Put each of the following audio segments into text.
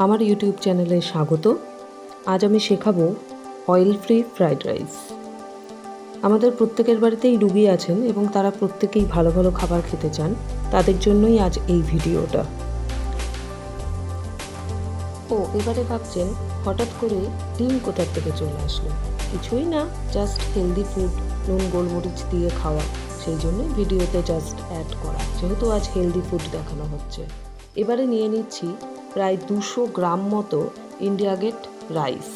আমার ইউটিউব চ্যানেলে স্বাগত। আজ আমি শেখাবো অয়েল ফ্রি ফ্রাইড রাইস। আমাদের প্রত্যেকের বাড়িতেই রুগী আছেন এবং তারা প্রত্যেকেই ভালো ভালো খাবার খেতে চান, তাদের জন্যই আজ এই ভিডিওটা। এবারে ভাবছেন হঠাৎ করে ডিম কোথার থেকে চলে আসলো? কিছুই না, জাস্ট হেলদি ফুড, নুন গোলমরিচ দিয়ে খাওয়া, সেই জন্যই ভিডিওতে জাস্ট অ্যাড করা, যেহেতু আজ হেলদি ফুড দেখানো হচ্ছে। এবারে নিয়ে নিচ্ছি প্রায় 200 গ্রাম মতো India Gate rice,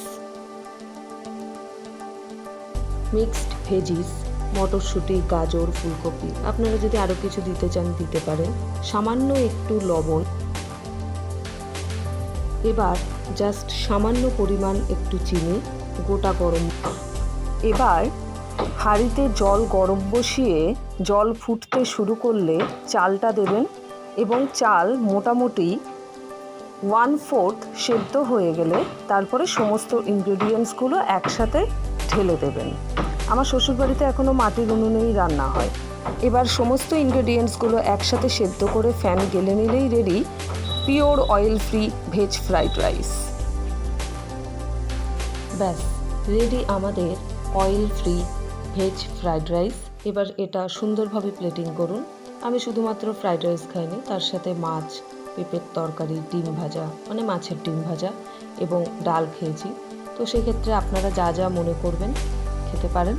mixed veggies, মটরশুঁটি, গাজর, ফুলকপি, আপনারা যদি আরও কিছু দিতে চান দিতে পারেন, সামান্য একটু লবণ, এবার জাস্ট সামান্য পরিমাণ একটু চিনি, গোটা গরম। এবার হাঁড়িতে জল গরম বসিয়ে জল ফুটতে শুরু করলে চালটা দেবেন এবং চাল মোটামুটি 1/4 সেদ্ধ হয়ে গেলে তারপরে সমস্ত ইনগ্রেডিয়েন্টসগুলো একসাথে ঢেলে দেবেন। আমার শ্বশুরবাড়িতে এখনও মাটির উনুনেই রান্না হয়। এবার সমস্ত ইনগ্রেডিয়েন্টসগুলো একসাথে সেদ্ধ করে ফ্যান গেলে নিলেই ready pure oil free veg fried rice. ব্যাস রেডি আমাদের oil free veg fried rice. এবার এটা সুন্দরভাবে প্লেটিং করুন। আমি শুধুমাত্র ফ্রাইড রাইস খাইনি, তার সাথে মাছ, পেঁপের তরকারি, ডিম ভাজা, মানে মাছের ডিম ভাজা এবং ডাল খেয়েছি। তো সেক্ষেত্রে আপনারা যা যা মনে করবেন খেতে পারেন।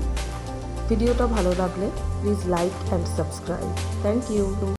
ভিডিওটা ভালো লাগলে please like and subscribe. Thank you.